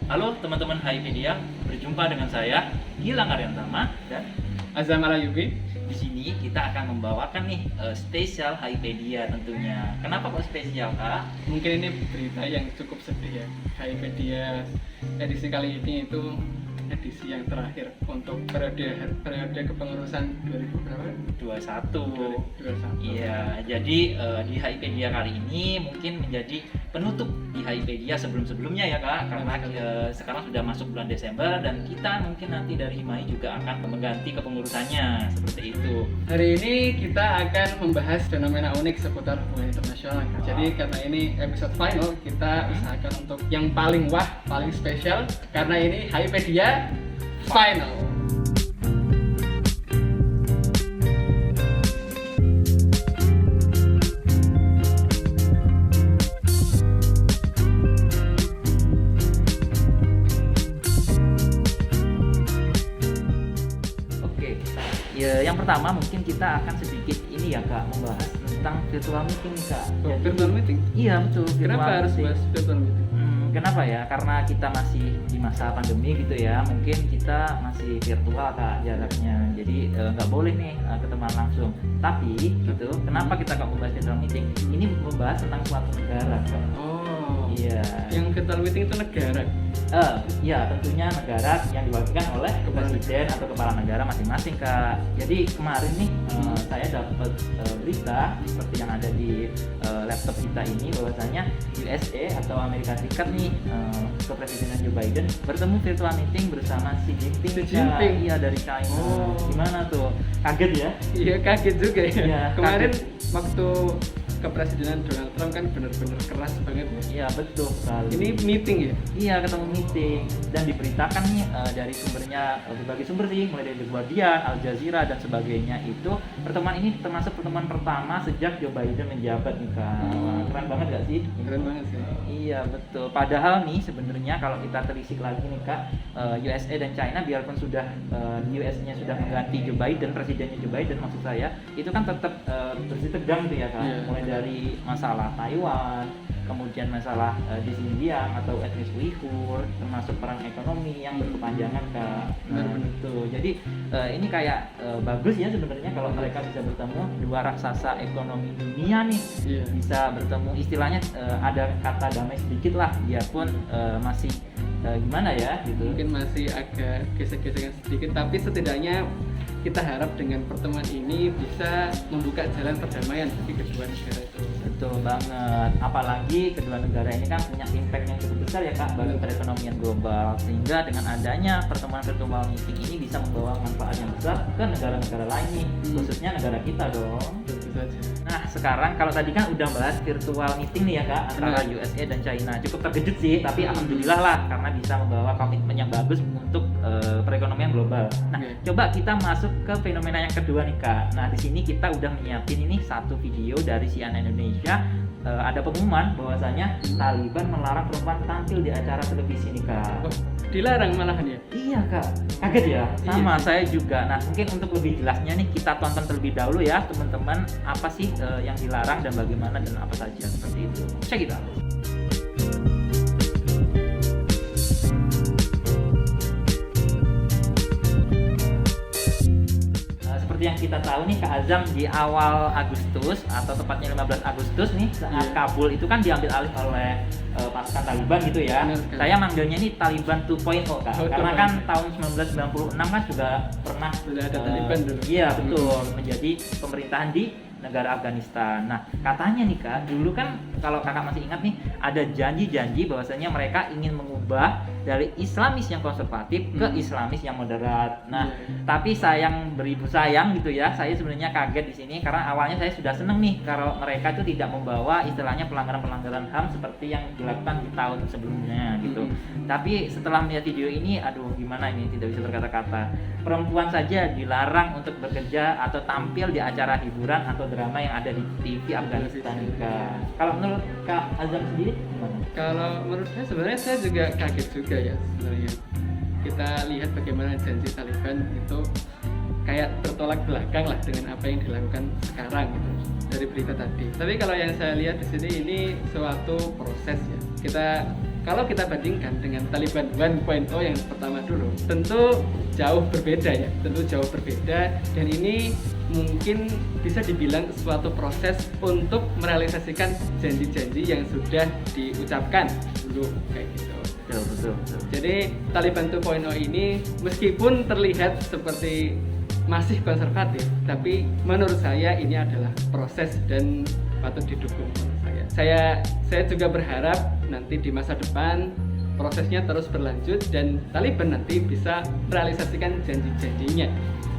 Halo teman-teman HIPedia, berjumpa dengan saya Gilang Aryantama dan Azam Alayubi. di sini kita akan membawakan nih spesial HIPedia tentunya. Kenapa kok spesial, Kak? Mungkin ini berita yang cukup sedih ya. HIPedia edisi kali ini itu edisi yang terakhir untuk periode kepengurusan 21. 2021. Iya, jadi di HIPedia kali ini mungkin menjadi penutup di HIPedia sebelum-sebelumnya ya, Kak, karena sekarang sudah masuk bulan Desember dan kita mungkin nanti dari HIMAI juga akan mengganti kepengurusannya seperti itu. Hari ini kita akan membahas fenomena unik seputar hubungan internasional. Jadi karena ini episode final, kita usahakan untuk yang paling wah, paling spesial karena ini HIPedia final. Oke, ya, yang pertama mungkin kita akan sedikit ini ya, Kak, membahas tentang virtual meeting nih, Kak. Jadi- Virtual meeting. Iya betul. Kenapa virtual harus meeting. bahas virtual meeting? Kenapa ya? Karena kita masih di masa pandemi gitu ya. Mungkin kita masih virtual, Kak, jaraknya. Jadi nggak boleh nih ketemuan langsung. Tapi gitu, kenapa kita nggak membahas virtual meeting? Ini membahas tentang suatu negara, Kak. Oh, Iya. yang virtual meeting itu negara. Ya tentunya negara yang diwakilkan oleh presiden atau kepala negara masing-masing, Kak. Jadi kemarin nih saya dapat berita seperti yang ada di laptop kita ini bahwasanya USA atau Amerika Serikat nih kepresidenan Joe Biden bertemu virtual meeting bersama Xi Jinping. Xi Kak. Jinping? Iya, dari China. Oh. Gimana tuh? Kaget ya? Iya, kaget juga ya. Iya, Kemarin kaget. waktu kepresidenan Donald Trump kan benar-benar keras banget ya. Iya betul sekali. Ini meeting ya? Iya, ketemu meeting dan diberitakan nih dari sumbernya berbagai sumber sih, mulai dari The Guardian, Al Jazeera dan sebagainya. Itu pertemuan ini termasuk pertemuan pertama sejak Joe Biden menjabat nih, Kak. Wah, keren banget gak sih? Keren banget sih. Iya betul. Padahal nih sebenarnya kalau kita telisik lagi nih, Kak, USA dan China biarpun sudah US-nya sudah mengganti Joe Biden, presidennya Joe Biden maksud saya, itu kan tetap bersih tegang tuh ya, Kak. Iya, Mulai dari masalah Taiwan, kemudian masalah di Xinjiang atau etnis Uighur, termasuk perang ekonomi yang berkepanjangan, Kak. Nah, Benar-benar. gitu. Jadi ini kayak bagus ya sebenarnya kalau mereka bisa bertemu dua raksasa ekonomi dunia nih, Iya. bisa bertemu, istilahnya ada kata damai sedikit lah, biarpun masih gimana ya gitu. Mungkin masih agak gesek-gesekan sedikit, tapi setidaknya kita harap dengan pertemuan ini bisa membuka jalan perdamaian bagi kedua negara itu. Betul banget, apalagi kedua negara ini kan punya impact yang cukup besar ya, Kak, bagi perekonomian global, sehingga dengan adanya pertemuan virtual meeting ini bisa membawa manfaat yang besar ke negara-negara lain nih, khususnya negara kita dong. Tentu saja. Nah sekarang kalau tadi kan udah bahas virtual meeting nih ya, Kak, antara Benar. USA dan China, cukup terkejut sih, tapi alhamdulillah lah karena bisa membawa komitmen yang bagus untuk perekonomian global. Nah Oke. coba kita masuk ke fenomena yang kedua nih, Kak. Nah di sini kita udah menyiapin ini satu video dari CNN Indonesia. Ada pengumuman bahwasanya Taliban melarang perempuan tampil di acara televisi nih, Kak. Oh, dilarang malahan ya? Iya, Kak, kaget ya? Sama, Iya. saya juga. Nah mungkin untuk lebih jelasnya nih kita tonton terlebih dahulu ya teman-teman, apa sih yang dilarang dan bagaimana dan apa saja seperti itu. Check it out. Seperti yang kita tahu nih, Kak Azam, di awal Agustus atau tepatnya 15 Agustus nih saat Iya. Kabul itu kan diambil alih oleh pasukan Taliban gitu ya. Benar sekali. Saya manggilnya ini Taliban 2.0, Kak. Oh, Karena 2.0. kan tahun 1996 kan juga pernah Sudah ada Taliban dulu. Iya, betul, menjadi pemerintahan di negara Afghanistan. Nah, katanya nih, Kak, dulu kan kalau Kakak masih ingat nih, ada janji-janji bahwasanya mereka ingin mengubah dari Islamis yang konservatif ke Islamis yang moderat. Nah, Iya. tapi sayang beribu sayang gitu ya, saya sebenarnya kaget di sini karena awalnya saya sudah seneng nih kalau mereka itu tidak membawa istilahnya pelanggaran-pelanggaran HAM seperti yang dilakukan di tahun sebelumnya gitu. Tapi setelah melihat video ini, aduh gimana ini, tidak bisa berkata-kata. Perempuan saja dilarang untuk bekerja atau tampil di acara hiburan atau drama yang ada di TV Afghanistan, Kak. Kalau menurut Kak Azam sendiri gimana? Kalau menurut saya sebenarnya saya juga kaget juga ya sebenarnya. Kita lihat bagaimana janji Taliban itu kayak bertolak belakang lah dengan apa yang dilakukan sekarang gitu dari berita tadi. Tapi kalau yang saya lihat di sini ini suatu proses ya. Kita kalau kita bandingkan dengan Taliban 1.0 yang pertama dulu, tentu jauh berbeda ya, dan ini mungkin bisa dibilang suatu proses untuk merealisasikan janji-janji yang sudah diucapkan dulu kayak gitu. Betul. Jadi Taliban 2.0 ini meskipun terlihat seperti masih konservatif, tapi menurut saya ini adalah proses dan patut didukung menurut saya. Saya juga berharap nanti di masa depan prosesnya terus berlanjut dan Taliban nanti bisa merealisasikan janji-janjinya.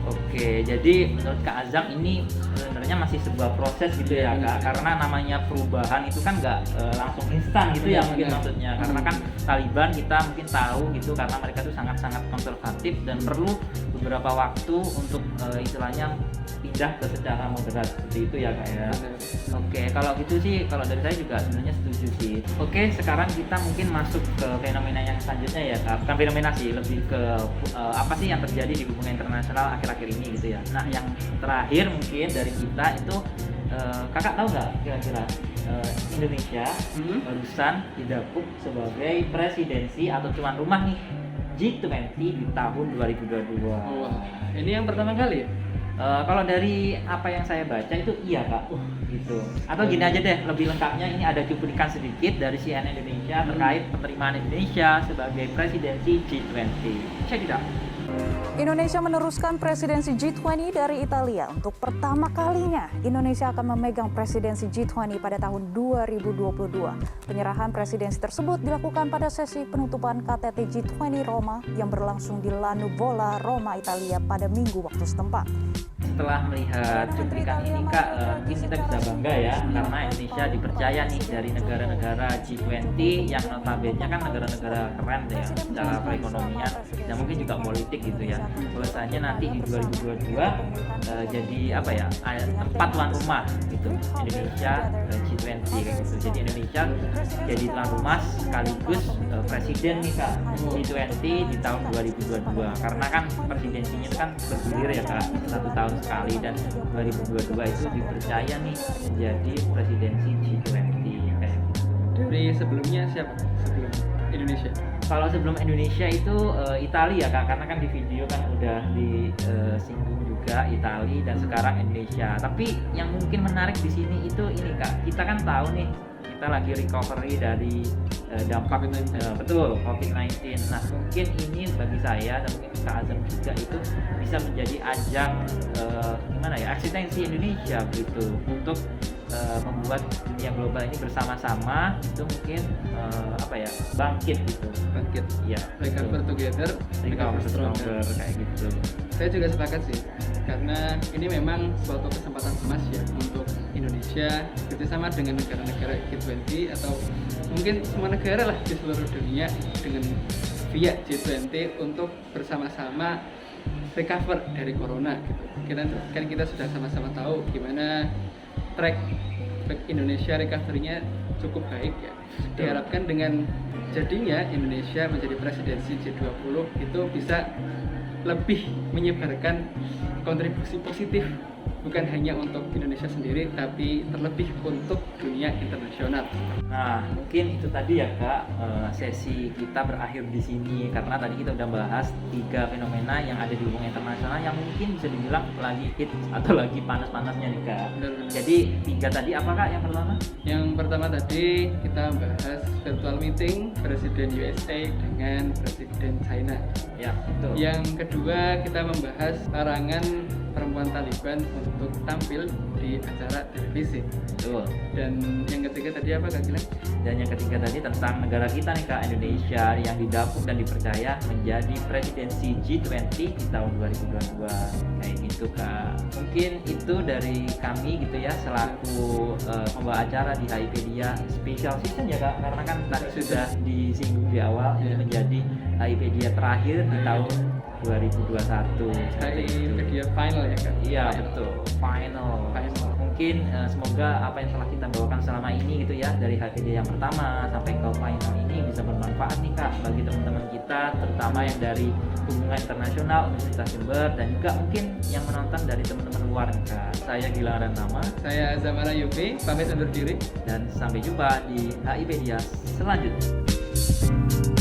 Oke, jadi menurut Kak Azam ini sebenarnya masih sebuah proses gitu ya Kak, karena namanya perubahan itu kan nggak langsung instan gitu ya mungkin maksudnya, karena kan Taliban kita mungkin tahu gitu karena mereka tuh sangat-sangat konservatif dan perlu beberapa waktu untuk istilahnya pindah ke secara moderat seperti itu ya Kak ya. Oke, kalau gitu sih kalau dari saya juga sebenarnya setuju sih. Oke, sekarang kita mungkin masuk ke fenomena yang selanjutnya ya Kak. Bukan fenomena sih, lebih ke apa sih yang terjadi di hubungan internasional akhir-akhir ini gitu ya. Nah, yang terakhir mungkin dari kita itu Kakak tahu nggak kira-kira Indonesia barusan didapuk sebagai presidensi atau tuan rumah nih G20 di tahun 2022. Wah, ini yang pertama kali ya? Kalau dari apa yang saya baca itu iya Kak, gitu. Atau gini aja deh, lebih lengkapnya ini ada cuplikan sedikit dari CNN Indonesia terkait penerimaan Indonesia sebagai presidensi G20. Check it out. Indonesia meneruskan presidensi G20 dari Italia. Untuk pertama kalinya, Indonesia akan memegang presidensi G20 pada tahun 2022. Penyerahan presidensi tersebut dilakukan pada sesi penutupan KTT G20 Roma yang berlangsung di Lanuvola, Roma, Italia pada Minggu waktu setempat. Setelah melihat cuplikan ini Kak, mungkin kita bisa bangga ya karena Indonesia dipercaya nih dari negara-negara G20 yang notabene kan negara-negara keren ya secara perekonomian dan mungkin juga politik gitu ya. Bahwasanya nanti di 2022 jadi apa ya tempat tuan rumah gitu Indonesia G20 kayak gitu. Jadi Indonesia jadi tuan rumah sekaligus presiden nih Kak G20 di tahun 2022 karena kan presidensinya itu kan bergulir ya Kak 1 tahun sekali dan 2022 itu dipercaya nih menjadi presidensi G20 kayak gitu. Dari sebelumnya siapa? Sebelum Indonesia? Kalau sebelum Indonesia itu Italia Kak, karena kan di video kan udah disinggung juga Italia dan sekarang Indonesia. Tapi yang mungkin menarik di sini itu ini Kak, kita kan tahu nih kita lagi recovery dari dampak betul COVID-19. Nah mungkin ini bagi saya dan mungkin Kak Azam juga itu bisa menjadi ajang gimana ya eksistensi Indonesia begitu untuk membuat dunia global ini bersama-sama itu mungkin apa ya bangkit ya Recover together, recover stronger kayak gitu. Saya juga sepakat sih karena ini memang suatu kesempatan emas ya untuk Indonesia bersama dengan negara-negara G20 atau mungkin semua negara lah di seluruh dunia dengan via G20 untuk bersama-sama recover dari corona gitu. Kita sudah sama-sama tahu gimana track Indonesia recovery-nya cukup baik ya. Diharapkan dengan jadinya Indonesia menjadi presidensi G20 itu bisa lebih menyebarkan kontribusi positif bukan hanya untuk Indonesia sendiri tapi terlebih untuk dunia internasional. Nah, mungkin itu tadi ya Kak, sesi kita berakhir di sini karena tadi kita udah bahas 3 fenomena yang ada di hubungan internasional yang mungkin bisa dibilang lagi hit atau lagi panas-panasnya nih Kak. Benar. Jadi 3 tadi apa Kak yang pertama? Yang pertama tadi kita bahas virtual meeting Presiden USA dengan Presiden China. Ya, betul. Yang kedua kita membahas larangan perempuan Taliban untuk tampil di acara televisi. Betul. Dan yang ketiga tadi apa Kak Gilang? Dan yang ketiga tadi tentang negara kita nih Kak, Indonesia yang didapuk dan dipercaya menjadi presidensi G20 di tahun 2022 kayak gitu Kak. Mungkin itu dari kami gitu ya selaku pembawa acara di HIPedia Special Season ya Kak, karena kan tadi sudah disinggung di awal ini menjadi HIPedia terakhir di tahun 2021. HIPedia final ya Kak? Iya betul, final. Mungkin semoga apa yang telah kita bawakan selama ini gitu ya dari HIPedia yang pertama sampai ke final ini bisa bermanfaat nih Kak bagi teman-teman kita terutama yang dari hubungan internasional Universitas Jember dan juga mungkin yang menonton dari teman-teman luar nih Kak. Saya Gilang Rantama, saya Zamara Yupi, pamit undur diri dan sampai jumpa di HIPedia selanjutnya. Jakarta.